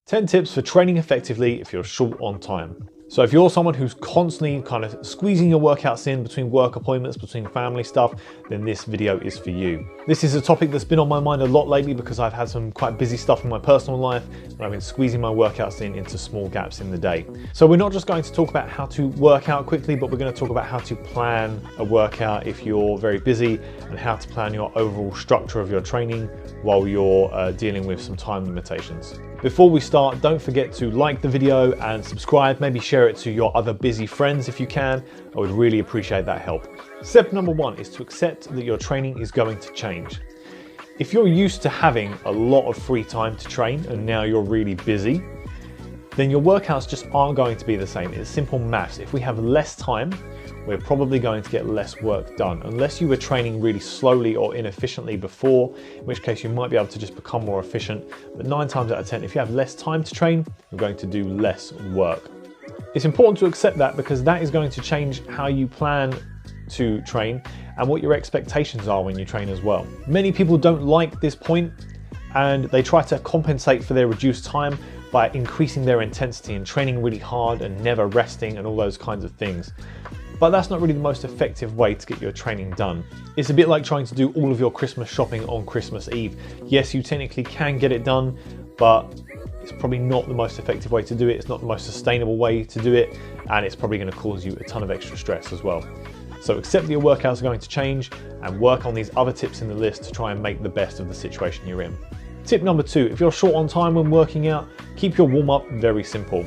10 tips for training effectively if you're short on time. So if you're someone who's constantly kind of squeezing your workouts in between work appointments, between family stuff, then this video is for you. This is a topic that's been on my mind a lot lately because I've had some quite busy stuff in my personal life and I've been squeezing my workouts into small gaps in the day. So we're not just going to talk about how to work out quickly, but we're going to talk about how to plan a workout if you're very busy and how to plan your overall structure of your training while you're dealing with some time limitations. Before we start, don't forget to like the video and subscribe, maybe share it to your other busy friends if you can. I would really appreciate that help. Step number one is to accept that your training is going to change. If you're used to having a lot of free time to train and now you're really busy, then your workouts just aren't going to be the same. It's simple maths. If we have less time, we're probably going to get less work done, unless you were training really slowly or inefficiently before, in which case you might be able to just become more efficient. But 9 times out of 10, if you have less time to train, you're going to do less work. It's important to accept that because that is going to change how you plan to train and what your expectations are when you train as well. Many people don't like this point and they try to compensate for their reduced time by increasing their intensity and training really hard and never resting and all those kinds of things. But that's not really the most effective way to get your training done. It's a bit like trying to do all of your Christmas shopping on Christmas Eve. Yes, you technically can get it done, but it's probably not the most effective way to do it. It's not the most sustainable way to do it, and it's probably going to cause you a ton of extra stress as well. So accept that your workouts are going to change and work on these other tips in the list to try and make the best of the situation you're in. Tip number 2, if you're short on time when working out, keep your warm-up very simple.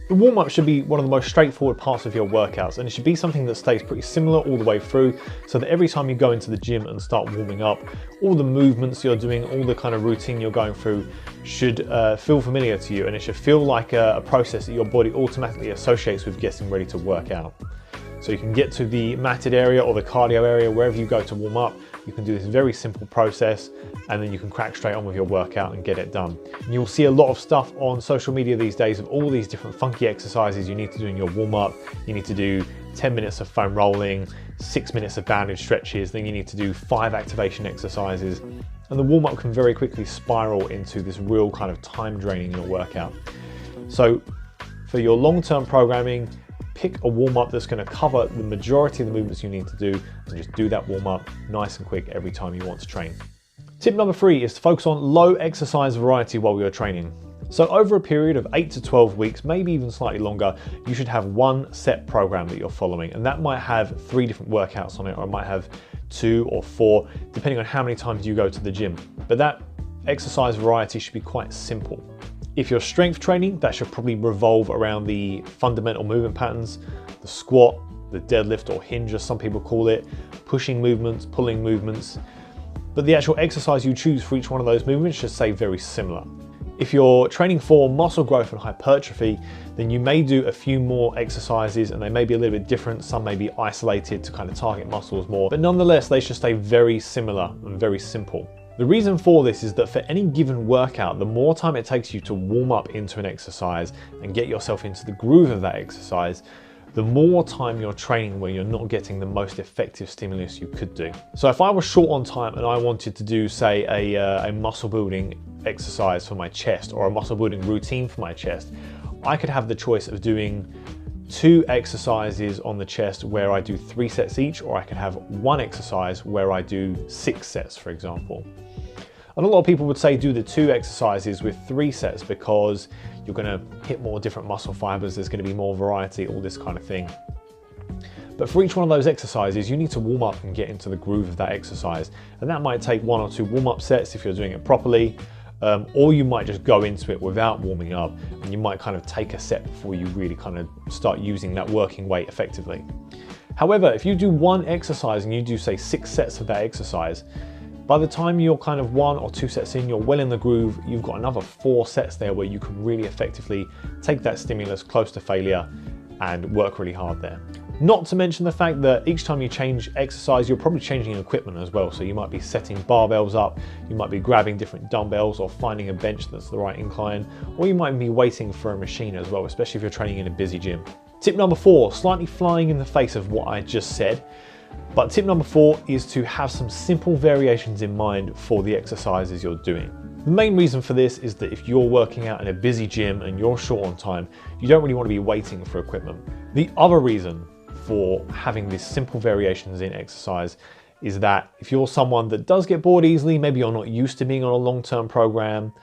The warm-up should be one of the most straightforward parts of your workouts, and it should be something that stays pretty similar all the way through, so that every time you go into the gym and start warming up, all the movements you're doing, all the kind of routine you're going through should feel familiar to you, and it should feel like a process that your body automatically associates with getting ready to work out. So you can get to the matted area or the cardio area, wherever you go to warm up, you can do this very simple process and then you can crack straight on with your workout and get it done. And you'll see a lot of stuff on social media these days of all these different funky exercises you need to do in your warm up. You need to do 10 minutes of foam rolling, 6 minutes of banded stretches, then you need to do 5 activation exercises. And the warm up can very quickly spiral into this real kind of time draining your workout. So for your long-term programming, pick a warm-up that's going to cover the majority of the movements you need to do and just do that warm-up nice and quick every time you want to train. Tip number 3 is to focus on low exercise variety while you're training. So over a period of 8 to 12 weeks, maybe even slightly longer, you should have one set program that you're following, and that might have 3 different workouts on it, or it might have 2 or 4, depending on how many times you go to the gym. But that exercise variety should be quite simple. If you're strength training, that should probably revolve around the fundamental movement patterns, the squat, the deadlift or hinge as some people call it, pushing movements, pulling movements. But the actual exercise you choose for each one of those movements should stay very similar. If you're training for muscle growth and hypertrophy, then you may do a few more exercises and they may be a little bit different. Some may be isolated to kind of target muscles more, but nonetheless, they should stay very similar and very simple. The reason for this is that for any given workout, the more time it takes you to warm up into an exercise and get yourself into the groove of that exercise, the more time you're training where you're not getting the most effective stimulus you could do. So if I was short on time and I wanted to do, say, a muscle building exercise for my chest or a muscle building routine for my chest, I could have the choice of doing 2 exercises on the chest where I do 3 sets each, or I could have 1 exercise where I do 6 sets, for example. And a lot of people would say do the 2 exercises with 3 sets because you're going to hit more different muscle fibers, there's going to be more variety, all this kind of thing. But for each one of those exercises, you need to warm up and get into the groove of that exercise. And that might take 1 or 2 warm-up sets if you're doing it properly. Or you might just go into it without warming up and you might kind of take a set before you really kind of start using that working weight effectively. However, if you do 1 exercise and you do, say, 6 sets of that exercise, by the time you're kind of 1 or 2 sets in, you're well in the groove, you've got another 4 sets there where you can really effectively take that stimulus close to failure and work really hard there. Not to mention the fact that each time you change exercise, you're probably changing equipment as well. So you might be setting barbells up, you might be grabbing different dumbbells or finding a bench that's the right incline, or you might be waiting for a machine as well, especially if you're training in a busy gym. Tip number 4, slightly flying in the face of what I just said. But tip number 4 is to have some simple variations in mind for the exercises you're doing. The main reason for this is that if you're working out in a busy gym and you're short on time, you don't really want to be waiting for equipment. The other reason for having these simple variations in exercise is that if you're someone that does get bored easily, maybe you're not used to being on a long-term program,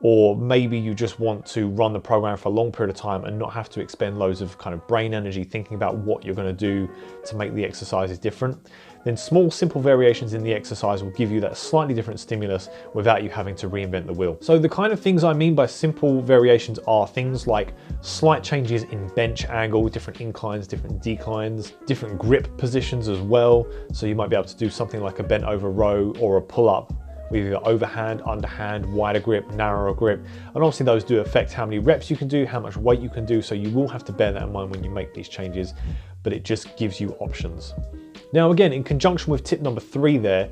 or maybe you just want to run the program for a long period of time and not have to expend loads of kind of brain energy thinking about what you're going to do to make the exercises different, then small simple variations in the exercise will give you that slightly different stimulus without you having to reinvent the wheel. So the kind of things I mean by simple variations are things like slight changes in bench angle, different inclines, different declines, different grip positions as well. So you might be able to do something like a bent over row or a pull-up with either overhand, underhand, wider grip, narrower grip. And obviously those do affect how many reps you can do, how much weight you can do. So you will have to bear that in mind when you make these changes, but it just gives you options. Now, again, in conjunction with tip number 3 there,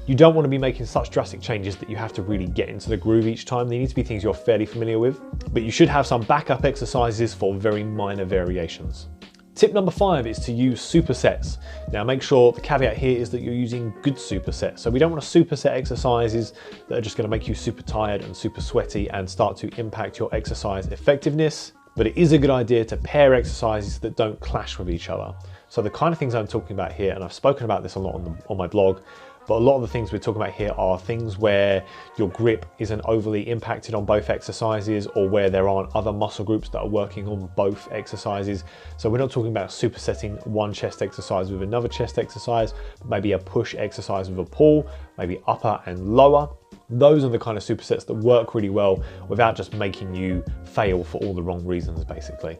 you don't want to be making such drastic changes that you have to really get into the groove each time. They need to be things you're fairly familiar with, but you should have some backup exercises for very minor variations. Tip number 5 is to use supersets. Now make sure the caveat here is that you're using good supersets. So we don't want to superset exercises that are just going to make you super tired and super sweaty and start to impact your exercise effectiveness. But it is a good idea to pair exercises that don't clash with each other. So the kind of things I'm talking about here, and I've spoken about this a lot on my blog, but a lot of the things we're talking about here are things where your grip isn't overly impacted on both exercises, or where there aren't other muscle groups that are working on both exercises. So we're not talking about supersetting one chest exercise with another chest exercise, maybe a push exercise with a pull, maybe upper and lower. Those are the kind of supersets that work really well without just making you fail for all the wrong reasons, basically.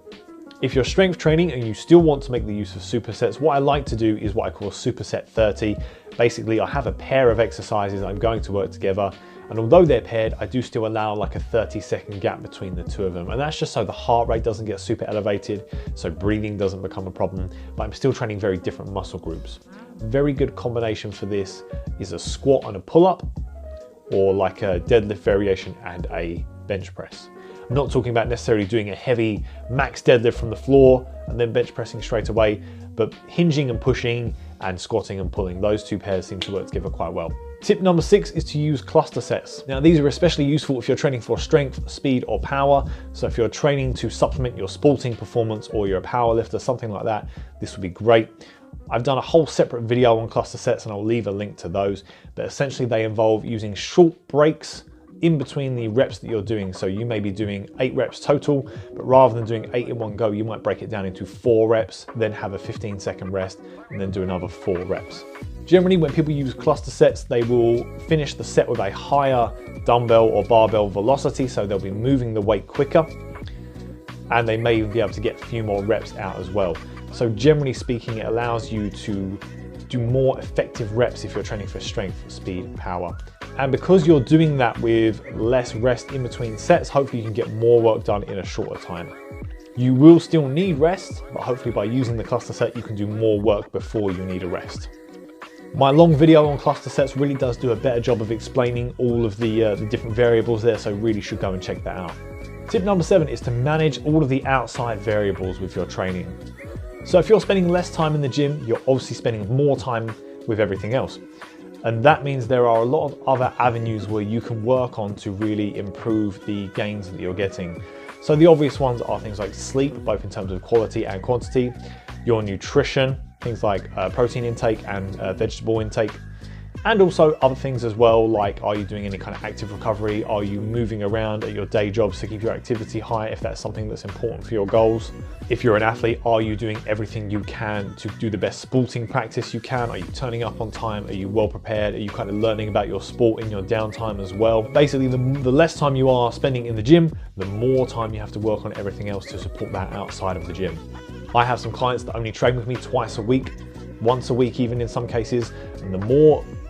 If you're strength training and you still want to make the use of supersets, what I like to do is what I call superset 30. Basically, I have a pair of exercises I'm going to work together, and although they're paired, I do still allow like a 30-second gap between the two of them. And that's just so the heart rate doesn't get super elevated, so breathing doesn't become a problem, but I'm still training very different muscle groups. Very good combination for this is a squat and a pull-up, or like a deadlift variation and a bench press. I'm not talking about necessarily doing a heavy max deadlift from the floor and then bench pressing straight away, but hinging and pushing and squatting and pulling. Those two pairs seem to work together quite well. Tip number 6 is to use cluster sets. Now these are especially useful if you're training for strength, speed or power. So if you're training to supplement your sporting performance or you're a power lifter, something like that, this would be great. I've done a whole separate video on cluster sets and I'll leave a link to those, but essentially they involve using short breaks in between the reps that you're doing. So you may be doing 8 reps total, but rather than doing 8 in one go, you might break it down into 4 reps, then have a 15-second rest, and then do another 4 reps. Generally, when people use cluster sets, they will finish the set with a higher dumbbell or barbell velocity, so they'll be moving the weight quicker, and they may even be able to get a few more reps out as well. So generally speaking, it allows you to do more effective reps if you're training for strength, speed, power. And because you're doing that with less rest in between sets, hopefully you can get more work done in a shorter time. You will still need rest, but hopefully by using the cluster set, you can do more work before you need a rest. My long video on cluster sets really does do a better job of explaining all of the different variables there, so really should go and check that out. Tip number 7 is to manage all of the outside variables with your training. So if you're spending less time in the gym, you're obviously spending more time with everything else. And that means there are a lot of other avenues where you can work on to really improve the gains that you're getting. So the obvious ones are things like sleep, both in terms of quality and quantity, your nutrition, things like protein intake and vegetable intake, and also other things as well, like are you doing any kind of active recovery? Are you moving around at your day jobs to keep your activity high if that's something that's important for your goals? If you're an athlete, are you doing everything you can to do the best sporting practice you can? Are you turning up on time? Are you well prepared? Are you kind of learning about your sport in your downtime as well? Basically, the less time you are spending in the gym, the more time you have to work on everything else to support that outside of the gym. I have some clients that only train with me twice a week, once a week even in some cases, and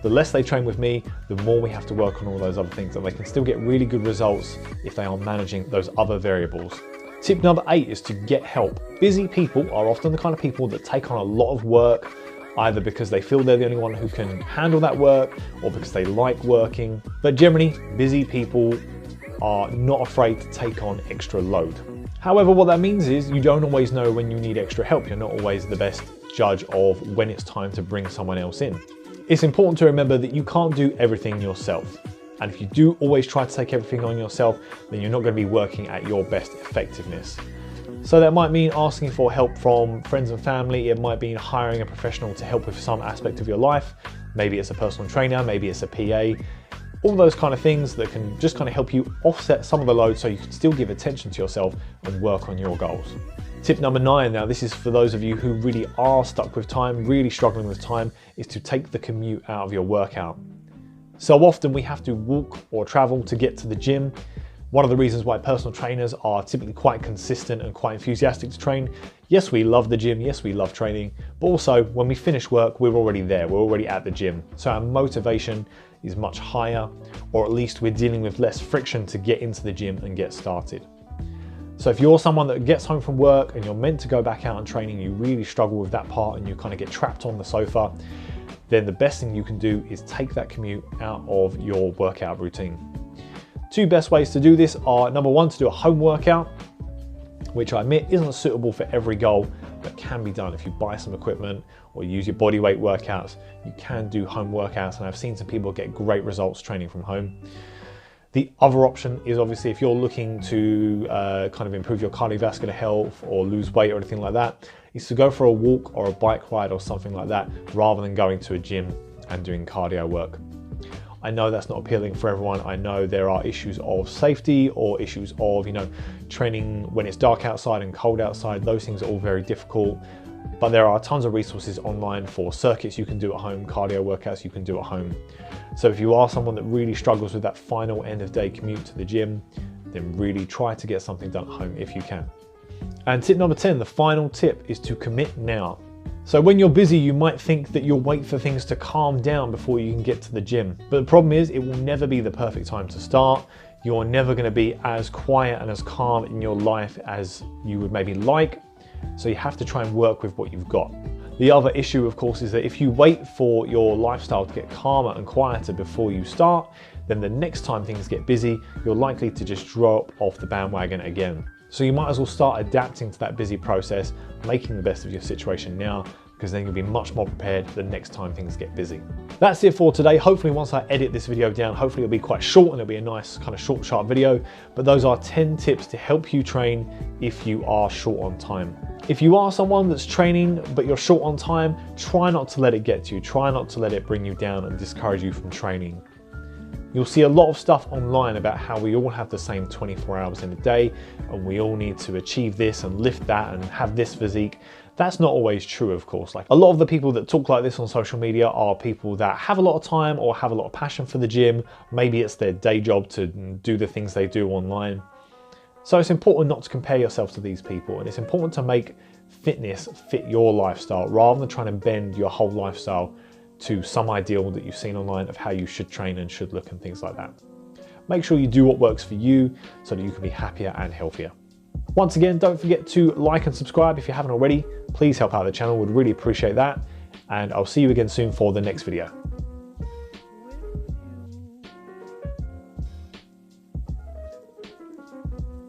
the less they train with me, the more we have to work on all those other things, and they can still get really good results if they are managing those other variables. Tip number 8 is to get help. Busy people are often the kind of people that take on a lot of work, either because they feel they're the only one who can handle that work or because they like working. But generally, busy people are not afraid to take on extra load. However, what that means is you don't always know when you need extra help. You're not always the best judge of when it's time to bring someone else in. It's important to remember that you can't do everything yourself. And if you do always try to take everything on yourself, then you're not going to be working at your best effectiveness. So that might mean asking for help from friends and family. It might mean hiring a professional to help with some aspect of your life. Maybe it's a personal trainer, maybe it's a PA. All those kind of things that can just kind of help you offset some of the load so you can still give attention to yourself and work on your goals. Tip number 9, now this is for those of you who really are stuck with time, really struggling with time, is to take the commute out of your workout. So often we have to walk or travel to get to the gym. One of the reasons why personal trainers are typically quite consistent and quite enthusiastic to train. Yes, we love the gym, yes, we love training, but also when we finish work, we're already there, we're already at the gym. So our motivation is much higher, or at least we're dealing with less friction to get into the gym and get started. So if you're someone that gets home from work and you're meant to go back out and training, you really struggle with that part and you kind of get trapped on the sofa, then the best thing you can do is take that commute out of your workout routine. 2 best ways to do this are, number 1, to do a home workout, which I admit isn't suitable for every goal, but can be done. If you buy some equipment or use your body weight workouts, you can do home workouts, and I've seen some people get great results training from home. The other option is obviously if you're looking to kind of improve your cardiovascular health or lose weight or anything like that, is to go for a walk or a bike ride or something like that, rather than going to a gym and doing cardio work. I know that's not appealing for everyone. I know there are issues of safety or issues of, training when it's dark outside and cold outside. Those things are all very difficult, but there are tons of resources online for circuits you can do at home, cardio workouts you can do at home. So if you are someone that really struggles with that final end of day commute to the gym, then really try to get something done at home if you can. And tip number 10, the final tip, is to commit now. So when you're busy, you might think that you'll wait for things to calm down before you can get to the gym. But the problem is, it will never be the perfect time to start. You're never going to be as quiet and as calm in your life as you would maybe like. So you have to try and work with what you've got. The other issue, of course, is that if you wait for your lifestyle to get calmer and quieter before you start, then the next time things get busy, you're likely to just drop off the bandwagon again. So you might as well start adapting to that busy process, making the best of your situation now, because then you'll be much more prepared the next time things get busy. That's it for today. Hopefully once I edit this video down, hopefully it'll be quite short and it'll be a nice kind of short, sharp video. But those are 10 tips to help you train if you are short on time. If you are someone that's training but you're short on time, try not to let it get to you. Try not to let it bring you down and discourage you from training. You'll see a lot of stuff online about how we all have the same 24 hours in a day and we all need to achieve this and lift that and have this physique. That's not always true, of course. Like, a lot of the people that talk like this on social media are people that have a lot of time or have a lot of passion for the gym. Maybe it's their day job to do the things they do online. So it's important not to compare yourself to these people, and it's important to make fitness fit your lifestyle rather than trying to bend your whole lifestyle to some ideal that you've seen online of how you should train and should look and things like that. Make sure you do what works for you so that you can be happier and healthier. Once again, don't forget to like and subscribe if you haven't already. Please help out the channel, would really appreciate that. And I'll see you again soon for the next video.